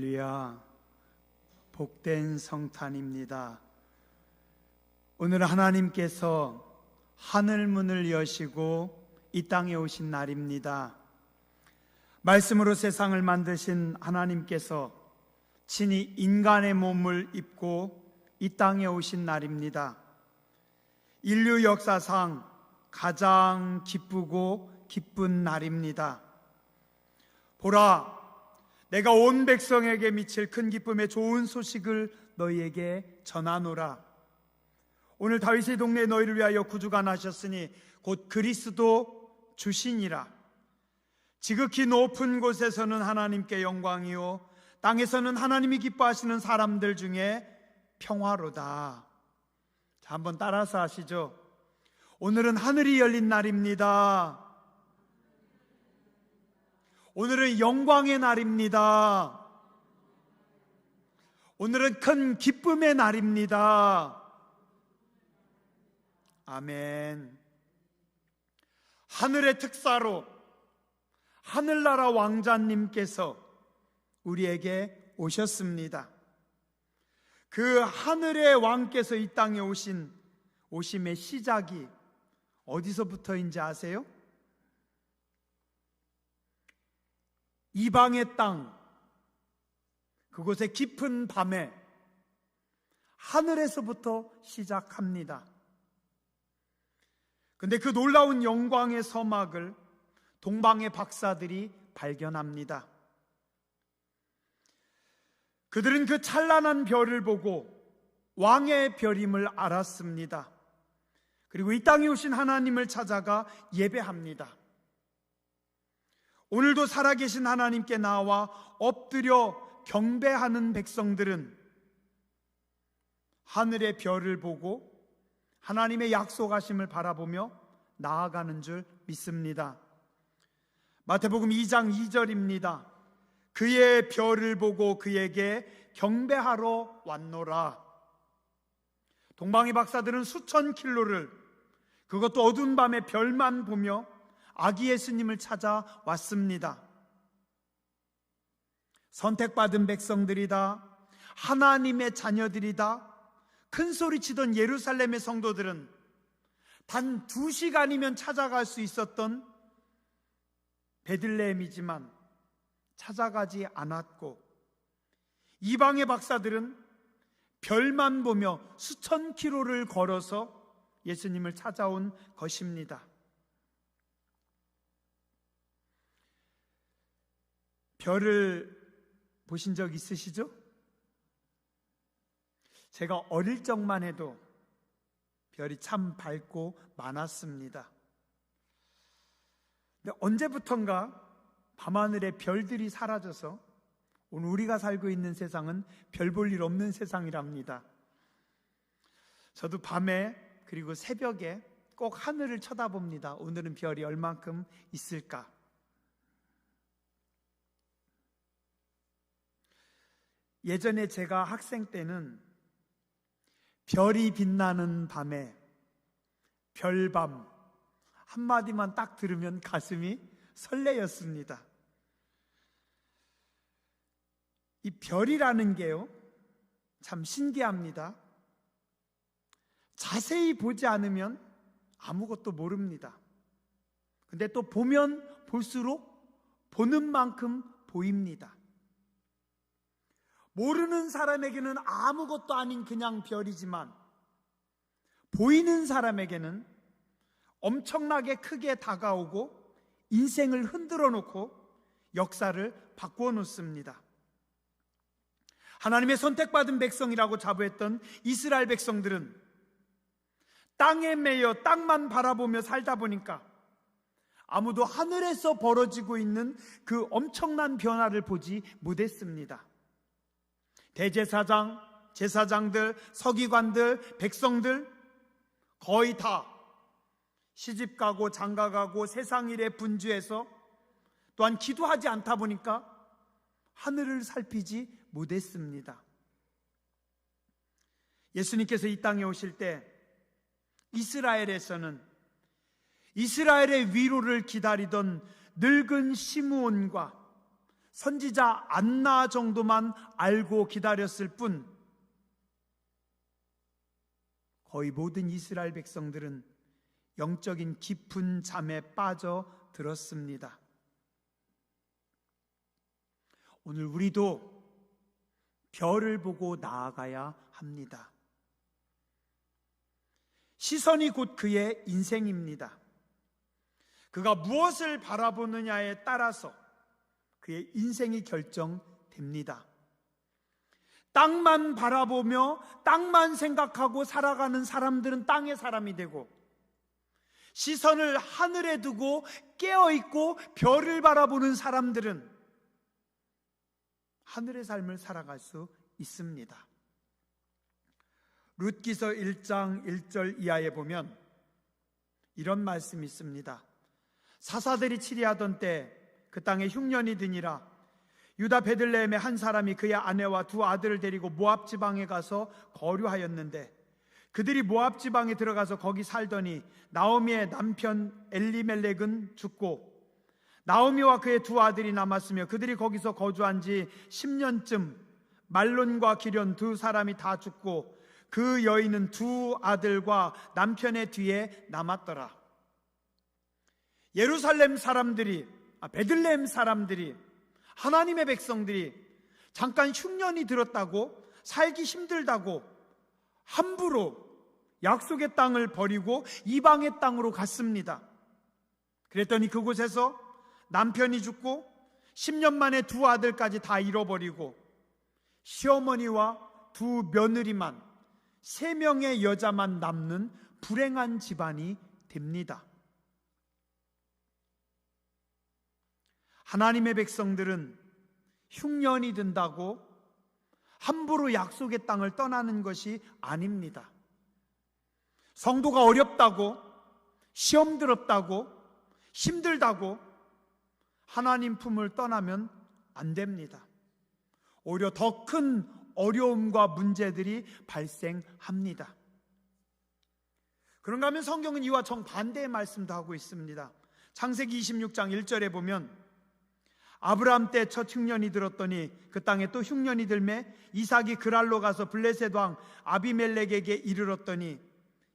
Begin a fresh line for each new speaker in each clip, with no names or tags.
할렐루야, 복된 성탄입니다. 오늘 하나님께서 하늘문을 여시고 이 땅에 오신 날입니다. 말씀으로 세상을 만드신 하나님께서 친히 인간의 몸을 입고 이 땅에 오신 날입니다. 인류 역사상 가장 기쁘고 기쁜 날입니다. 보라, 내가 온 백성에게 미칠 큰 기쁨의 좋은 소식을 너희에게 전하노라. 오늘 다윗의 동네에 너희를 위하여 구주가 나셨으니 곧 그리스도 주시니라. 지극히 높은 곳에서는 하나님께 영광이요 땅에서는 하나님이 기뻐하시는 사람들 중에 평화로다. 자, 한번 따라서 하시죠. 오늘은 하늘이 열린 날입니다. 오늘은 영광의 날입니다. 오늘은 큰 기쁨의 날입니다. 아멘. 하늘의 특사로 하늘나라 왕자님께서 우리에게 오셨습니다. 그 하늘의 왕께서 이 땅에 오심의 시작이 어디서부터인지 아세요? 이방의 땅, 그곳의 깊은 밤에 하늘에서부터 시작합니다. 근데 그 놀라운 영광의 서막을 동방의 박사들이 발견합니다. 그들은 그 찬란한 별을 보고 왕의 별임을 알았습니다. 그리고 이 땅에 오신 하나님을 찾아가 예배합니다. 오늘도 살아계신 하나님께 나와 엎드려 경배하는 백성들은 하늘의 별을 보고 하나님의 약속하심을 바라보며 나아가는 줄 믿습니다. 마태복음 2장 2절입니다. 그의 별을 보고 그에게 경배하러 왔노라. 동방의 박사들은 수천 킬로를, 그것도 어두운 밤에 별만 보며 아기 예수님을 찾아왔습니다. 선택받은 백성들이다, 하나님의 자녀들이다, 큰 소리치던 예루살렘의 성도들은 단 2시간이면 찾아갈 수 있었던 베들레헴이지만 찾아가지 않았고, 이방의 박사들은 별만 보며 수천 킬로를 걸어서 예수님을 찾아온 것입니다. 별을 보신 적 있으시죠? 제가 어릴 적만 해도 별이 참 밝고 많았습니다. 근데 언제부턴가 밤하늘에 별들이 사라져서 오늘 우리가 살고 있는 세상은 별 볼 일 없는 세상이랍니다. 저도 밤에 그리고 새벽에 꼭 하늘을 쳐다봅니다. 오늘은 별이 얼만큼 있을까? 예전에 제가 학생 때는 별이 빛나는 밤에 별밤 한마디만 딱 들으면 가슴이 설레였습니다. 이 별이라는 게요, 참 신기합니다. 자세히 보지 않으면 아무것도 모릅니다. 근데 또 보면 볼수록 보는 만큼 보입니다. 모르는 사람에게는 아무것도 아닌 그냥 별이지만 보이는 사람에게는 엄청나게 크게 다가오고 인생을 흔들어 놓고 역사를 바꾸어 놓습니다. 하나님의 선택받은 백성이라고 자부했던 이스라엘 백성들은 땅에 매여 땅만 바라보며 살다 보니까 아무도 하늘에서 벌어지고 있는 그 엄청난 변화를 보지 못했습니다. 대제사장, 제사장들, 서기관들, 백성들 거의 다 시집가고 장가가고 세상 일에 분주해서 또한 기도하지 않다 보니까 하늘을 살피지 못했습니다. 예수님께서 이 땅에 오실 때 이스라엘에서는 이스라엘의 위로를 기다리던 늙은 시므온과 선지자 안나 정도만 알고 기다렸을 뿐 거의 모든 이스라엘 백성들은 영적인 깊은 잠에 빠져들었습니다. 오늘 우리도 별을 보고 나아가야 합니다. 시선이 곧 그의 인생입니다. 그가 무엇을 바라보느냐에 따라서 그의 인생이 결정됩니다. 땅만 바라보며 땅만 생각하고 살아가는 사람들은 땅의 사람이 되고, 시선을 하늘에 두고 깨어있고 별을 바라보는 사람들은 하늘의 삶을 살아갈 수 있습니다. 룻기서 1장 1절 이하에 보면 이런 말씀이 있습니다. 사사들이 치리하던 때 그 땅에 흉년이 드니라. 유다 베들레헴의 한 사람이 그의 아내와 두 아들을 데리고 모압 지방에 가서 거류하였는데, 그들이 모압 지방에 들어가서 거기 살더니 나오미의 남편 엘리멜렉은 죽고 나오미와 그의 두 아들이 남았으며, 그들이 거기서 거주한 지 10년쯤 말론과 기련 두 사람이 다 죽고 그 여인은 두 아들과 남편의 뒤에 남았더라. 예루살렘 사람들이, 베들레헴 사람들이, 하나님의 백성들이 잠깐 흉년이 들었다고, 살기 힘들다고 함부로 약속의 땅을 버리고 이방의 땅으로 갔습니다. 그랬더니 그곳에서 남편이 죽고 10년 만에 두 아들까지 다 잃어버리고 시어머니와 두 며느리만, 3명의 여자만 남는 불행한 집안이 됩니다. 하나님의 백성들은 흉년이 든다고 함부로 약속의 땅을 떠나는 것이 아닙니다. 성도가 어렵다고, 시험 들었다고, 힘들다고 하나님 품을 떠나면 안 됩니다. 오히려 더 큰 어려움과 문제들이 발생합니다. 그런가 하면 성경은 이와 정반대의 말씀도 하고 있습니다. 창세기 26장 1절에 보면 아브라함 때 첫 흉년이 들었더니 그 땅에 또 흉년이 들매 이삭이 그랄로 가서 블레셋 왕 아비멜렉에게 이르렀더니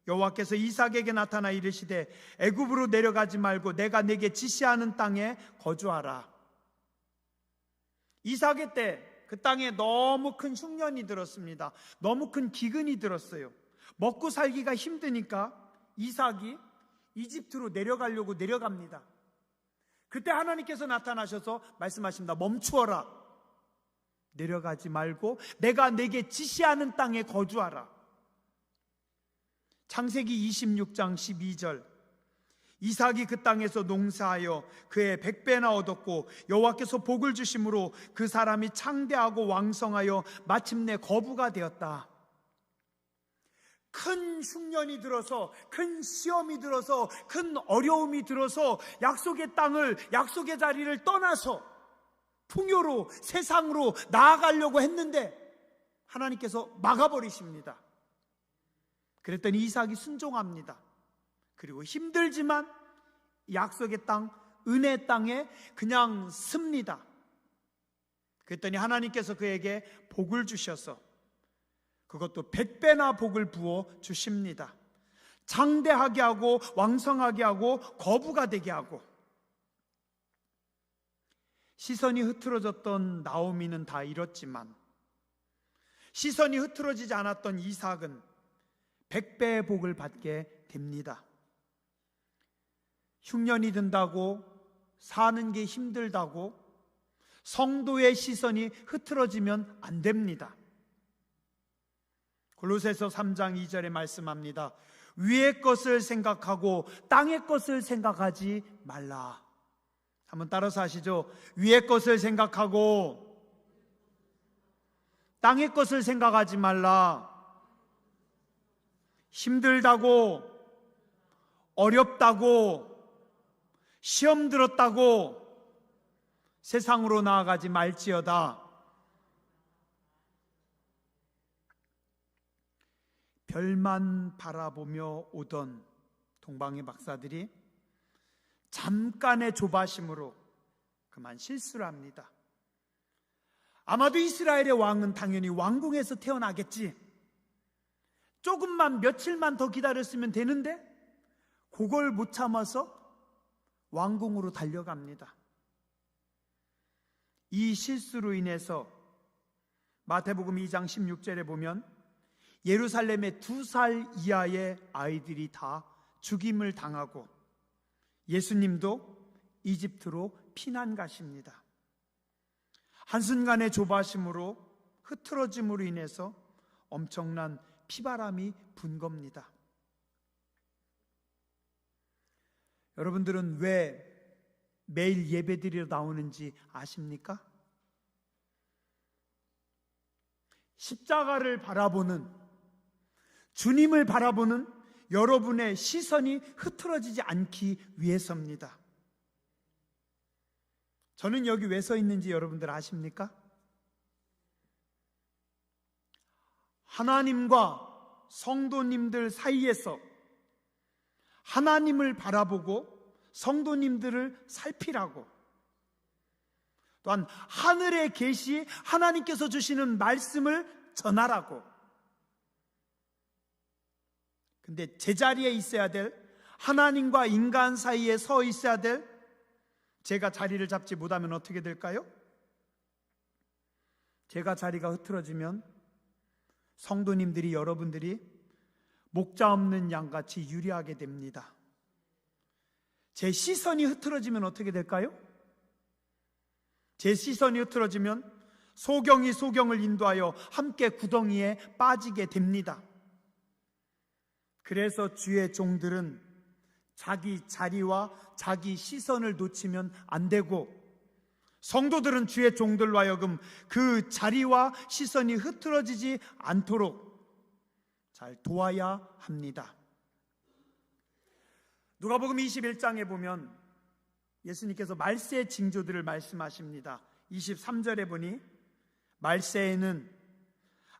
여호와께서 이삭에게 나타나 이르시되 애굽으로 내려가지 말고 내가 내게 지시하는 땅에 거주하라. 이삭의 때 그 땅에 너무 큰 흉년이 들었습니다. 너무 큰 기근이 들었어요. 먹고 살기가 힘드니까 이삭이 이집트로 내려가려고 내려갑니다. 그때 하나님께서 나타나셔서 말씀하십니다. 멈추어라. 내려가지 말고 내가 내게 지시하는 땅에 거주하라. 창세기 26장 12절, 이삭이 그 땅에서 농사하여 그의 100배나 얻었고 여호와께서 복을 주심으로 그 사람이 창대하고 왕성하여 마침내 거부가 되었다. 큰 흉년이 들어서, 큰 시험이 들어서, 큰 어려움이 들어서 약속의 땅을, 약속의 자리를 떠나서 풍요로, 세상으로 나아가려고 했는데 하나님께서 막아버리십니다. 그랬더니 이삭이 순종합니다. 그리고 힘들지만 약속의 땅, 은혜의 땅에 그냥 씁니다. 그랬더니 하나님께서 그에게 복을 주셔서 그것도 100배나 복을 부어 주십니다. 장대하게 하고 왕성하게 하고 거부가 되게 하고. 시선이 흐트러졌던 나오미는 다 잃었지만 시선이 흐트러지지 않았던 이삭은 100배의 복을 받게 됩니다. 흉년이 든다고, 사는 게 힘들다고 성도의 시선이 흐트러지면 안 됩니다. 골로새서 3장 2절에 말씀합니다. 위의 것을 생각하고 땅의 것을 생각하지 말라. 한번 따라서 하시죠. 위의 것을 생각하고 땅의 것을 생각하지 말라. 힘들다고, 어렵다고, 시험 들었다고 세상으로 나아가지 말지어다. 별만 바라보며 오던 동방의 박사들이 잠깐의 조바심으로 그만 실수를 합니다. 아마도 이스라엘의 왕은 당연히 왕궁에서 태어나겠지. 조금만 며칠만 더 기다렸으면 되는데 그걸 못 참아서 왕궁으로 달려갑니다. 이 실수로 인해서 마태복음 2장 16절에 보면 예루살렘의 2살 이하의 아이들이 다 죽임을 당하고 예수님도 이집트로 피난 가십니다. 한순간의 조바심으로 흐트러짐으로 인해서 엄청난 피바람이 분 겁니다. 여러분들은 왜 매일 예배드리러 나오는지 아십니까? 십자가를 바라보는, 주님을 바라보는 여러분의 시선이 흐트러지지 않기 위해서입니다. 저는 여기 왜 서 있는지 여러분들 아십니까? 하나님과 성도님들 사이에서 하나님을 바라보고 성도님들을 살피라고, 또한 하늘에 계시 하나님께서 주시는 말씀을 전하라고. 근데 제자리에 있어야 될, 하나님과 인간 사이에 서 있어야 될 제가 자리를 잡지 못하면 어떻게 될까요? 제가 자리가 흐트러지면 성도님들이, 여러분들이 목자 없는 양같이 유리하게 됩니다. 제 시선이 흐트러지면 어떻게 될까요? 제 시선이 흐트러지면 소경이 소경을 인도하여 함께 구덩이에 빠지게 됩니다. 그래서 주의 종들은 자기 자리와 자기 시선을 놓치면 안 되고, 성도들은 주의 종들로 하여금 그 자리와 시선이 흐트러지지 않도록 잘 도와야 합니다. 누가복음 21장에 보면 예수님께서 말세의 징조들을 말씀하십니다. 23절에 보니 말세에는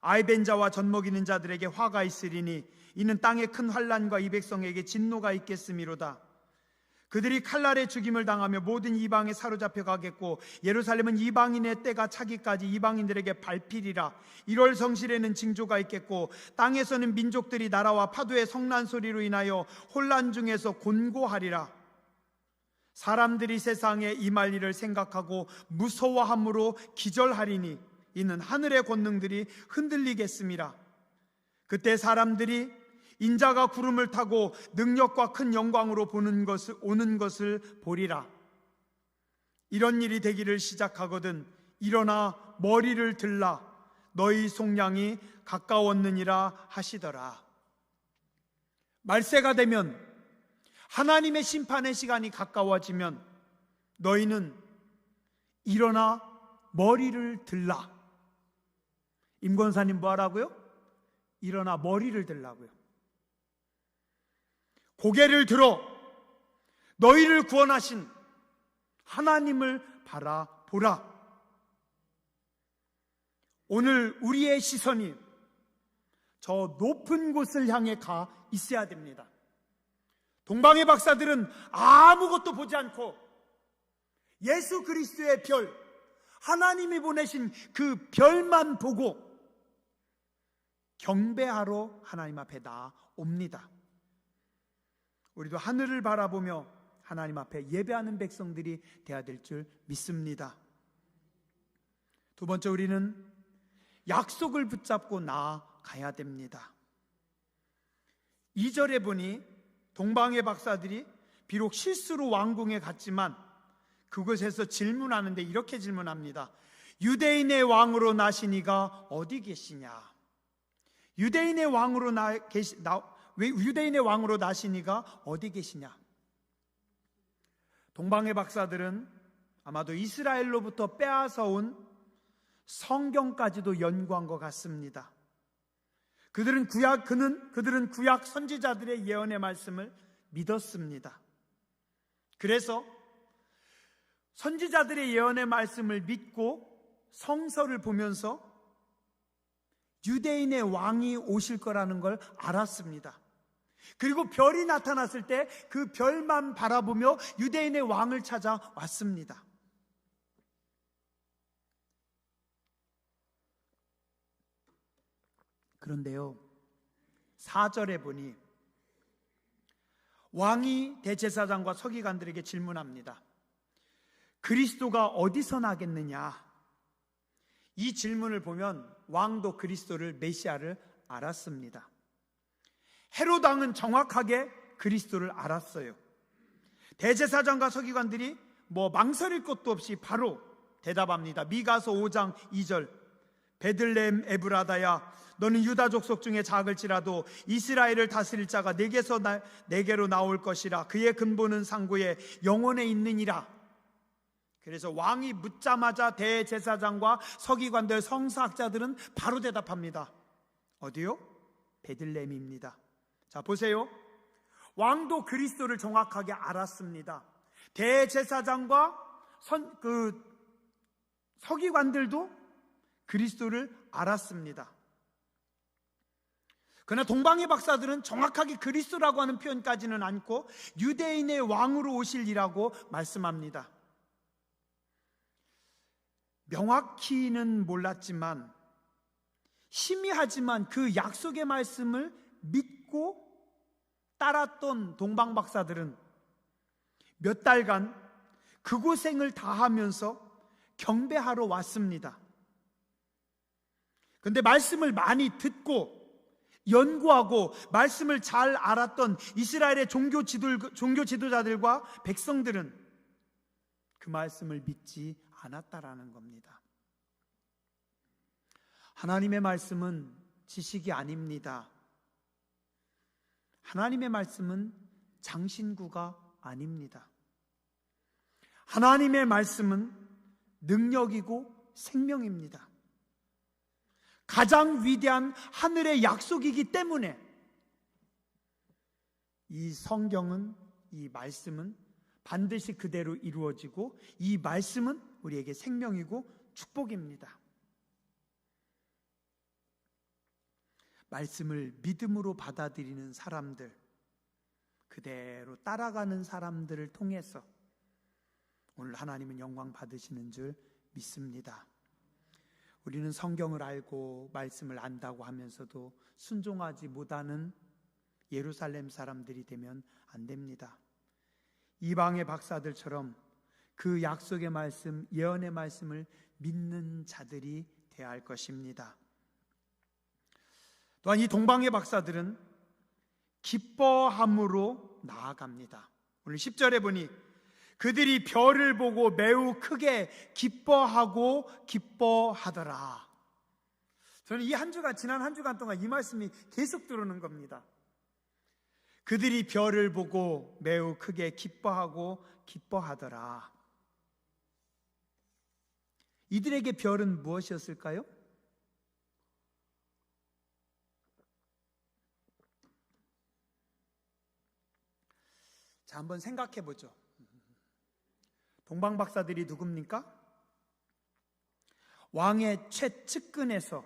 아이벤 자와 젖먹이는 자들에게 화가 있으리니 이는 땅에 큰 환난과 이 백성에게 진노가 있겠음이로다. 그들이 칼날에 죽임을 당하며 모든 이방에 사로잡혀 가겠고 예루살렘은 이방인의 때가 차기까지 이방인들에게 밟히리라. 1월 성실에는 징조가 있겠고 땅에서는 민족들이 나라와 파도의 성난 소리로 인하여 혼란 중에서 곤고하리라. 사람들이 세상에 임할 일을 생각하고 무서워함으로 기절하리니 이는 하늘의 권능들이 흔들리겠음이라. 그때 사람들이 인자가 구름을 타고 능력과 큰 영광으로 오는 것을 보리라. 이런 일이 되기를 시작하거든 일어나 머리를 들라. 너희 속량이 가까웠느니라 하시더라. 말세가 되면, 하나님의 심판의 시간이 가까워지면 너희는 일어나 머리를 들라. 임 권사님 뭐 하라고요? 일어나 머리를 들라고요. 고개를 들어 너희를 구원하신 하나님을 바라보라. 오늘 우리의 시선이 저 높은 곳을 향해 가 있어야 됩니다. 동방의 박사들은 아무것도 보지 않고 예수 그리스도의 별, 하나님이 보내신 그 별만 보고 경배하러 하나님 앞에 나옵니다. 우리도 하늘을 바라보며 하나님 앞에 예배하는 백성들이 되어야 될 줄 믿습니다. 두 번째, 우리는 약속을 붙잡고 나아가야 됩니다. 2절에 보니 동방의 박사들이 비록 실수로 왕궁에 갔지만 그곳에서 질문하는데 이렇게 질문합니다. 유대인의 왕으로 나신 이가 어디 계시냐? 유대인의 왕으로 유대인의 왕으로 나신 이가 어디 계시냐? 동방의 박사들은 아마도 이스라엘로부터 빼앗아온 성경까지도 연구한 것 같습니다. 그들은 구약 선지자들의 예언의 말씀을 믿었습니다. 그래서 선지자들의 예언의 말씀을 믿고 성서를 보면서 유대인의 왕이 오실 거라는 걸 알았습니다. 그리고 별이 나타났을 때 그 별만 바라보며 유대인의 왕을 찾아왔습니다. 그런데요, 4절에 보니 왕이 대제사장과 서기관들에게 질문합니다. 그리스도가 어디서 나겠느냐? 이 질문을 보면 왕도 그리스도를, 메시아를 알았습니다. 헤롯 왕은 정확하게 그리스도를 알았어요. 대제사장과 서기관들이 망설일 것도 없이 바로 대답합니다. 미가서 5장 2절, 베들레헴 에브라다야, 너는 유다 족속 중에 작을지라도 이스라엘을 다스릴 자가 내게로 나올 것이라. 그의 근본은 상고에 영원에 있느니라. 그래서 왕이 묻자마자 대제사장과 서기관들, 성사학자들은 바로 대답합니다. 어디요? 베들레헴입니다. 자, 보세요. 왕도 그리스도를 정확하게 알았습니다. 대제사장과 서기관들도 그리스도를 알았습니다. 그러나 동방의 박사들은 정확하게 그리스도라고 하는 표현까지는 않고 유대인의 왕으로 오실이라고 말씀합니다. 명확히는 몰랐지만, 희미하지만 그 약속의 말씀을 믿고 따랐던 동방 박사들은 몇 달간 그 고생을 다하면서 경배하러 왔습니다. 그런데 말씀을 많이 듣고 연구하고 말씀을 잘 알았던 이스라엘의 종교 지도자들과 백성들은 그 말씀을 믿지 않았다라는 겁니다. 하나님의 말씀은 지식이 아닙니다. 하나님의 말씀은 장신구가 아닙니다. 하나님의 말씀은 능력이고 생명입니다. 가장 위대한 하늘의 약속이기 때문에 이 성경은, 이 말씀은 반드시 그대로 이루어지고, 이 말씀은 우리에게 생명이고 축복입니다. 말씀을 믿음으로 받아들이는 사람들, 그대로 따라가는 사람들을 통해서 오늘 하나님은 영광 받으시는 줄 믿습니다. 우리는 성경을 알고 말씀을 안다고 하면서도 순종하지 못하는 예루살렘 사람들이 되면 안 됩니다. 이방의 박사들처럼 그 약속의 말씀, 예언의 말씀을 믿는 자들이 되어야 할 것입니다. 또한 이 동방의 박사들은 기뻐함으로 나아갑니다. 오늘 10절에 보니 그들이 별을 보고 매우 크게 기뻐하고 기뻐하더라. 저는 지난 한 주간 동안 이 말씀이 계속 들어오는 겁니다. 그들이 별을 보고 매우 크게 기뻐하고 기뻐하더라. 이들에게 별은 무엇이었을까요? 자, 한번 생각해 보죠. 동방 박사들이 누굽니까? 왕의 최측근에서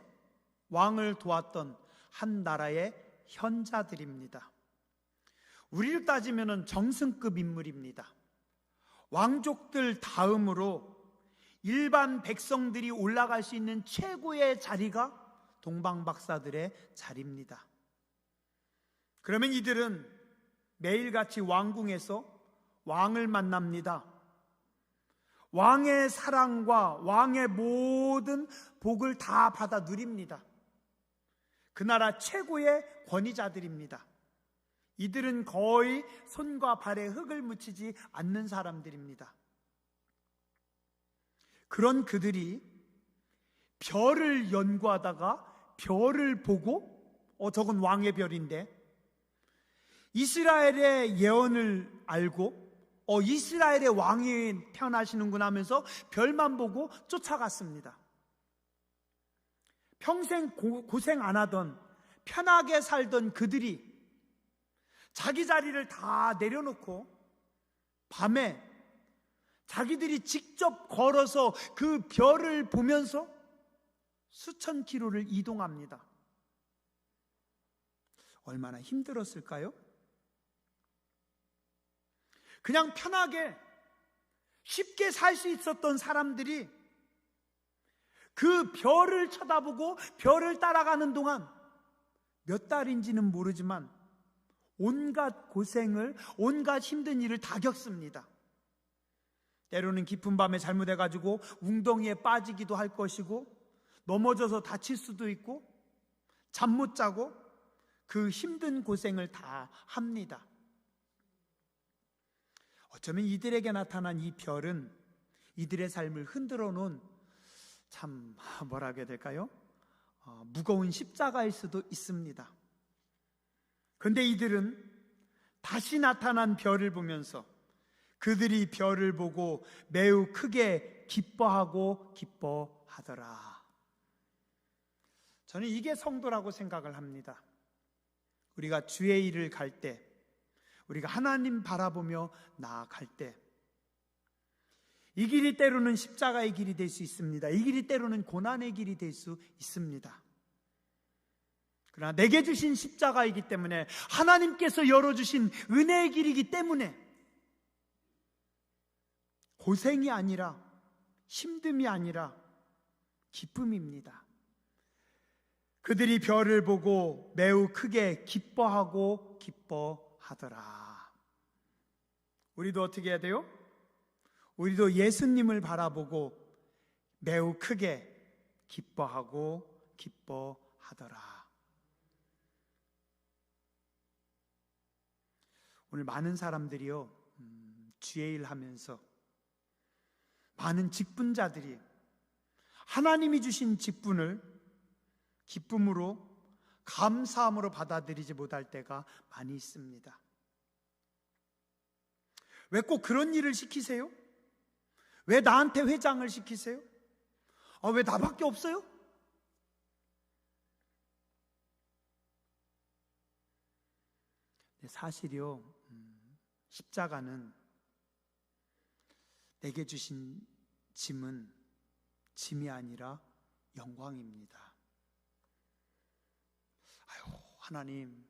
왕을 도왔던 한 나라의 현자들입니다. 우리를 따지면 정승급 인물입니다. 왕족들 다음으로 일반 백성들이 올라갈 수 있는 최고의 자리가 동방 박사들의 자리입니다. 그러면 이들은 매일같이 왕궁에서 왕을 만납니다. 왕의 사랑과 왕의 모든 복을 다 받아 누립니다. 그 나라 최고의 권위자들입니다. 이들은 거의 손과 발에 흙을 묻히지 않는 사람들입니다. 그런 그들이 별을 연구하다가 별을 보고 저건 왕의 별인데, 이스라엘의 예언을 알고 이스라엘의 왕이 태어나시는구나 하면서 별만 보고 쫓아갔습니다. 평생 고생 안 하던, 편하게 살던 그들이 자기 자리를 다 내려놓고 밤에 자기들이 직접 걸어서 그 별을 보면서 수천 킬로를 이동합니다. 얼마나 힘들었을까요? 그냥 편하게 쉽게 살 수 있었던 사람들이 그 별을 쳐다보고 별을 따라가는 동안 몇 달인지는 모르지만 온갖 고생을, 온갖 힘든 일을 다 겪습니다. 때로는 깊은 밤에 잘못해가지고 웅덩이에 빠지기도 할 것이고, 넘어져서 다칠 수도 있고, 잠 못 자고 그 힘든 고생을 다 합니다. 어쩌면 이들에게 나타난 이 별은 이들의 삶을 흔들어 놓은, 참 뭐라 해야 될까요? 무거운 십자가일 수도 있습니다. 그런데 이들은 다시 나타난 별을 보면서 그들이 별을 보고 매우 크게 기뻐하고 기뻐하더라. 저는 이게 성도라고 생각을 합니다. 우리가 주의 일을 갈 때, 우리가 하나님 바라보며 나아갈 때, 이 길이 때로는 십자가의 길이 될 수 있습니다. 이 길이 때로는 고난의 길이 될 수 있습니다. 그러나 내게 주신 십자가이기 때문에, 하나님께서 열어주신 은혜의 길이기 때문에 고생이 아니라, 힘듦이 아니라 기쁨입니다. 그들이 별을 보고 매우 크게 기뻐하고 기뻐하더라. 우리도 어떻게 해야 돼요? 우리도 예수님을 바라보고 매우 크게 기뻐하고 기뻐하더라. 오늘 많은 사람들이요, 주의 일 하면서, 많은 직분자들이 하나님이 주신 직분을 기쁨으로, 감사함으로 받아들이지 못할 때가 많이 있습니다. 왜 꼭 그런 일을 시키세요? 왜 나한테 회장을 시키세요? 왜 나밖에 없어요? 사실이요, 십자가는, 내게 주신 짐은 짐이 아니라 영광입니다. 아유, 하나님,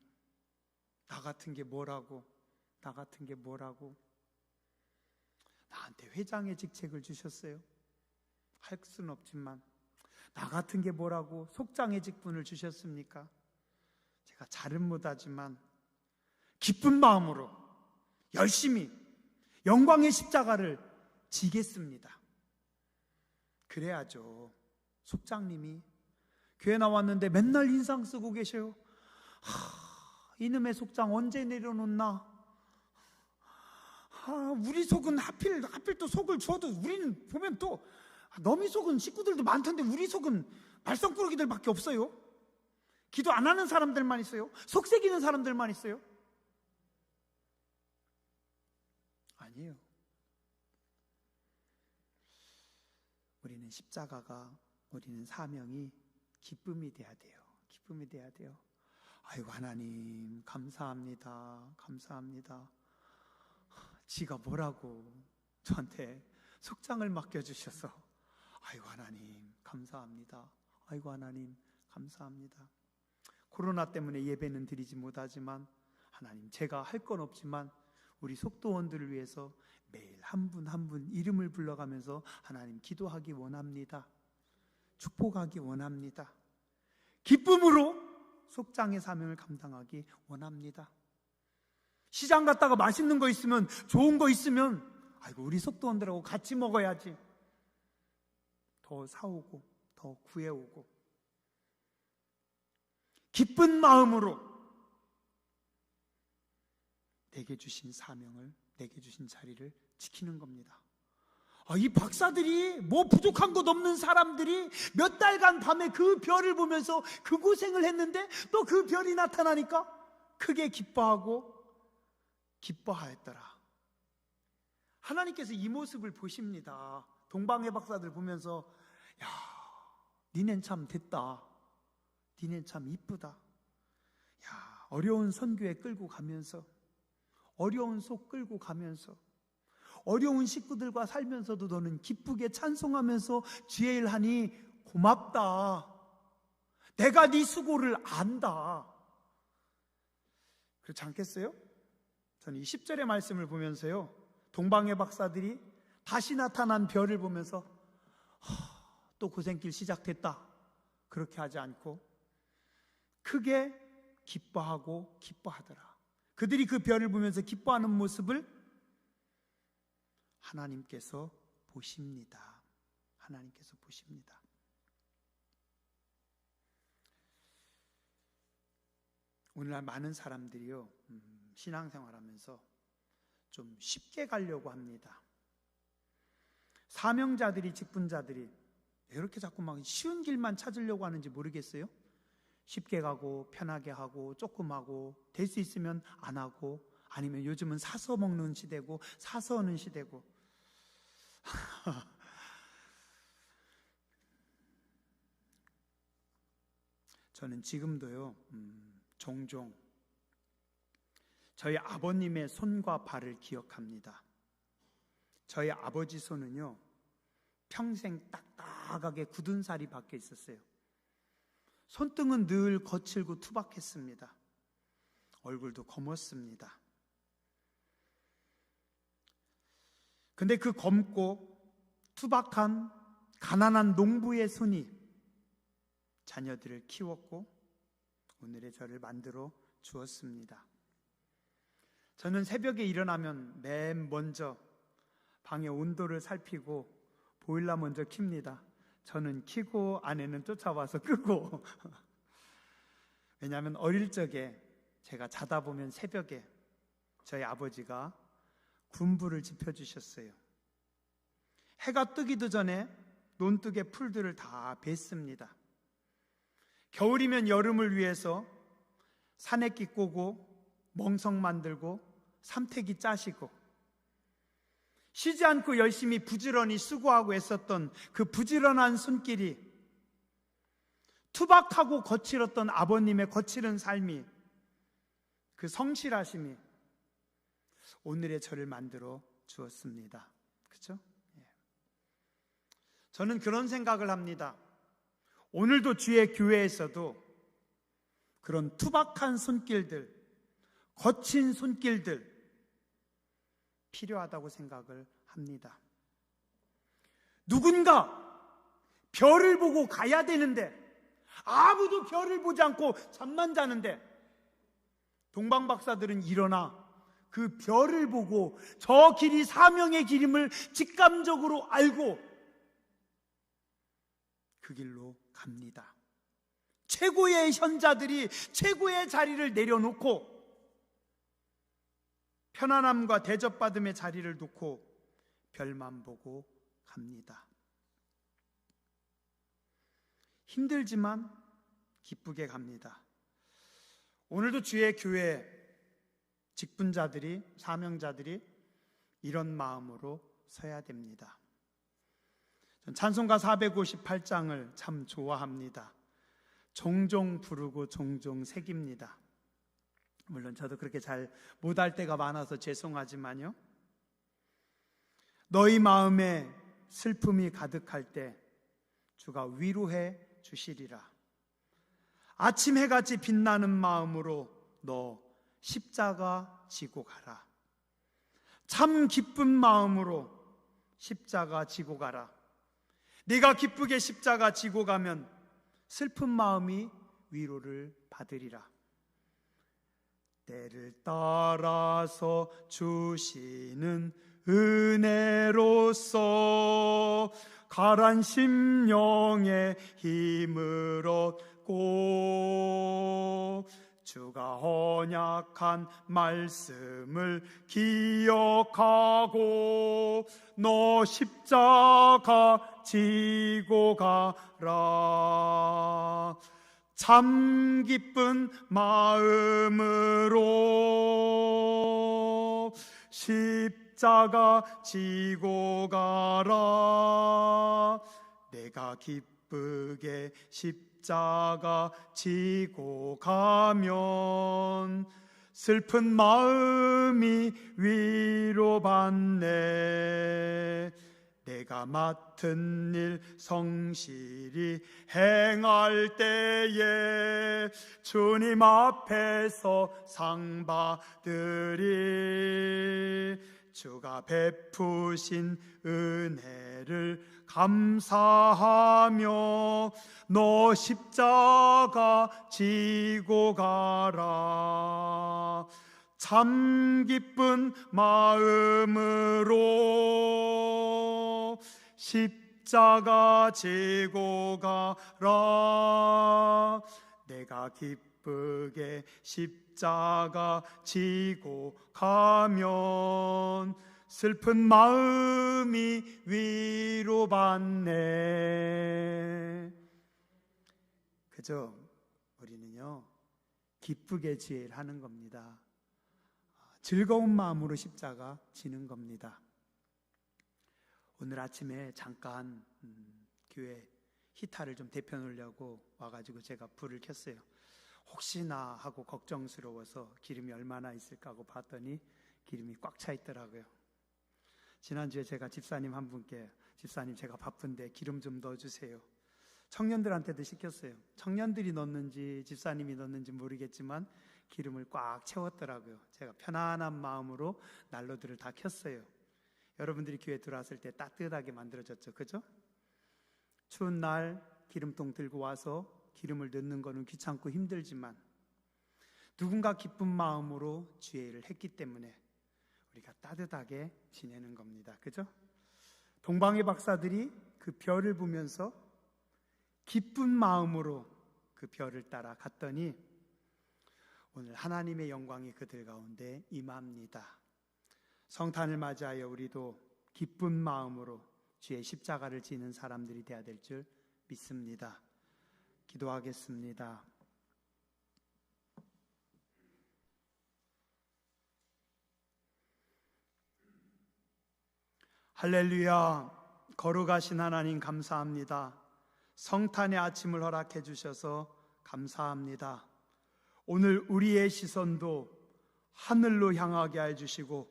나 같은 게 뭐라고, 나 같은 게 뭐라고 나한테 회장의 직책을 주셨어요. 할 수는 없지만, 나 같은 게 뭐라고 속장의 직분을 주셨습니까? 제가 잘은 못하지만 기쁜 마음으로 열심히 영광의 십자가를 지겠습니다. 그래야죠. 속장님이 교회 나왔는데 맨날 인상 쓰고 계셔요. 이놈의 속장 언제 내려놓나? 우리 속은 하필 또 속을 주어도, 우리는 보면 또 너미 속은 식구들도 많던데 우리 속은 말썽꾸러기들밖에 없어요. 기도 안 하는 사람들만 있어요. 속색이는 사람들만 있어요. 아니에요. 우리는 십자가가, 우리는 사명이 기쁨이 돼야 돼요. 기쁨이 돼야 돼요. 아이고, 하나님 감사합니다. 감사합니다. 지가 뭐라고 저한테 속장을 맡겨주셔서, 아이고 하나님 감사합니다. 아이고 하나님 감사합니다. 코로나 때문에 예배는 드리지 못하지만, 하나님, 제가 할 건 없지만 우리 속도원들을 위해서 매일 한 분 한 분 이름을 불러가면서 하나님 기도하기 원합니다. 축복하기 원합니다. 기쁨으로 속장의 사명을 감당하기 원합니다. 시장 갔다가 맛있는 거 있으면, 좋은 거 있으면, 아이고 우리 속도원들하고 같이 먹어야지. 더 사오고 더 구해오고, 기쁜 마음으로 내게 주신 사명을, 내게 주신 자리를 지키는 겁니다. 이 박사들이, 뭐 부족한 것 없는 사람들이 몇 달간 밤에 그 별을 보면서 그 고생을 했는데, 또 그 별이 나타나니까 크게 기뻐하고 기뻐하였더라. 하나님께서 이 모습을 보십니다. 동방의 박사들 보면서, 야, 니넨 참 됐다. 니넨 참 이쁘다. 야, 어려운 선교에 끌고 가면서, 어려운 속 끌고 가면서, 어려운 식구들과 살면서도 너는 기쁘게 찬송하면서 주의 일 하니 고맙다. 내가 네 수고를 안다. 그렇지 않겠어요? 저는 이 10절의 말씀을 보면서요, 동방의 박사들이 다시 나타난 별을 보면서 또 고생길 시작됐다, 그렇게 하지 않고 크게 기뻐하고 기뻐하더라. 그들이 그 별을 보면서 기뻐하는 모습을 하나님께서 보십니다. 하나님께서 보십니다. 오늘날 많은 사람들이요, 신앙생활하면서 좀 쉽게 가려고 합니다. 사명자들이, 직분자들이 왜 이렇게 자꾸 막 쉬운 길만 찾으려고 하는지 모르겠어요. 쉽게 가고 편하게 하고 조금 하고 될 수 있으면 안 하고, 아니면 요즘은 사서 먹는 시대고 사서 하는 시대고. 저는 지금도요, 종종 저희 아버님의 손과 발을 기억합니다. 저희 아버지 손은요, 평생 딱딱하게 굳은 살이 박혀 있었어요. 손등은 늘 거칠고 투박했습니다. 얼굴도 검었습니다. 근데 그 검고 투박한 가난한 농부의 손이 자녀들을 키웠고 오늘의 저를 만들어 주었습니다. 저는 새벽에 일어나면 맨 먼저 방의 온도를 살피고 보일러 먼저 킵니다. 저는 켜고 아내는 쫓아와서 끄고. 왜냐하면 어릴 적에 제가 자다 보면 새벽에 저희 아버지가 군불을 지펴주셨어요. 해가 뜨기도 전에 논둑의 풀들을 다 뱄습니다. 겨울이면 여름을 위해서 산액기 꼬고 멍석 만들고 삼태기 짜시고, 쉬지 않고 열심히 부지런히 수고하고 애썼던 그 부지런한 손길이, 투박하고 거칠었던 아버님의 거칠은 삶이, 그 성실하심이 오늘의 저를 만들어 주었습니다. 그렇죠? 저는 그런 생각을 합니다. 오늘도 주의 교회에서도 그런 투박한 손길들, 거친 손길들 필요하다고 생각을 합니다. 누군가 별을 보고 가야 되는데 아무도 별을 보지 않고 잠만 자는데, 동방박사들은 일어나 그 별을 보고 저 길이 사명의 길임을 직감적으로 알고 그 길로 갑니다. 최고의 현자들이 최고의 자리를 내려놓고 편안함과 대접받음의 자리를 놓고 별만 보고 갑니다. 힘들지만 기쁘게 갑니다. 오늘도 주의 교회 직분자들이, 사명자들이 이런 마음으로 서야 됩니다. 찬송가 458장을 참 좋아합니다. 종종 부르고 종종 새깁니다. 물론 저도 그렇게 잘 못할 때가 많아서 죄송하지만요, 너희 마음에 슬픔이 가득할 때 주가 위로해 주시리라. 아침 해같이 빛나는 마음으로 너 십자가 지고 가라. 참 기쁜 마음으로 십자가 지고 가라. 네가 기쁘게 십자가 지고 가면 슬픈 마음이 위로를 받으리라. 때를 따라서 주시는 은혜로서 가란 심령의 힘을 얻고 주가 언약한 말씀을 기억하고 너 십자가 지고 가라. 참 기쁜 마음으로 십자가 지고 가라. 내가 기쁘게 십자가 지고 가면 슬픈 마음이 위로받네. 내가 맡은 일 성실히 행할 때에 주님 앞에서 상 받으리. 주가 베푸신 은혜를 감사하며 너 십자가 지고 가라. 참 기쁜 마음으로 십자가 지고 가라. 내가 기쁘게 십자가 지고 가면 슬픈 마음이 위로받네. 그죠? 우리는요, 기쁘게 지혜를 하는 겁니다. 즐거운 마음으로 십자가 지는 겁니다. 오늘 아침에 잠깐 교회 히타를 좀 데펴 놓으려고 와가지고 제가 불을 켰어요. 혹시나 하고 걱정스러워서 기름이 얼마나 있을까 하고 봤더니 기름이 꽉 차 있더라고요. 지난주에 제가 집사님 한 분께, 집사님 제가 바쁜데 기름 좀 넣어주세요. 청년들한테도 시켰어요. 청년들이 넣는지 집사님이 넣는지 모르겠지만 기름을 꽉 채웠더라고요. 제가 편안한 마음으로 난로들을 다 켰어요. 여러분들이 교회 들어왔을 때 따뜻하게 만들어졌죠, 그죠? 추운 날 기름통 들고 와서 기름을 넣는 거는 귀찮고 힘들지만 누군가 기쁜 마음으로 주의를 했기 때문에 우리가 따뜻하게 지내는 겁니다, 그죠? 동방의 박사들이 그 별을 보면서 기쁜 마음으로 그 별을 따라 갔더니 오늘 하나님의 영광이 그들 가운데 임합니다. 성탄을 맞이하여 우리도 기쁜 마음으로 주의 십자가를 지는 사람들이 되어야 될 줄 믿습니다. 기도하겠습니다. 할렐루야. 거룩하신 하나님 감사합니다. 성탄의 아침을 허락해 주셔서 감사합니다. 오늘 우리의 시선도 하늘로 향하게 해주시고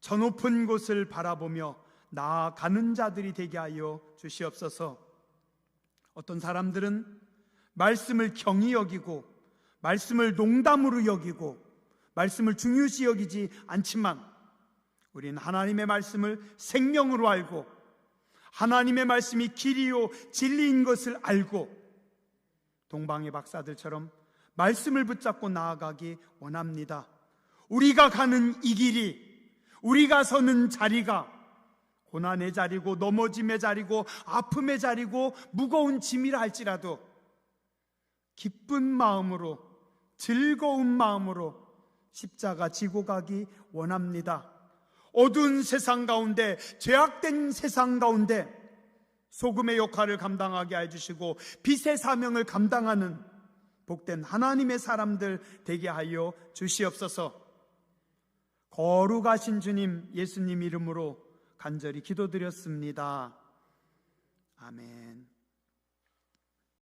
저 높은 곳을 바라보며 나아가는 자들이 되게 하여 주시옵소서. 어떤 사람들은 말씀을 경히 여기고 말씀을 농담으로 여기고 말씀을 중요시 여기지 않지만 우리는 하나님의 말씀을 생명으로 알고 하나님의 말씀이 길이요 진리인 것을 알고 동방의 박사들처럼 말씀을 붙잡고 나아가기 원합니다. 우리가 가는 이 길이, 우리가 서는 자리가 고난의 자리고 넘어짐의 자리고 아픔의 자리고 무거운 짐이라 할지라도 기쁜 마음으로 즐거운 마음으로 십자가 지고 가기 원합니다. 어두운 세상 가운데, 죄악된 세상 가운데 소금의 역할을 감당하게 해주시고 빛의 사명을 감당하는 복된 하나님의 사람들 되게 하여 주시옵소서. 거룩하신 주님 예수님 이름으로 간절히 기도드렸습니다. 아멘.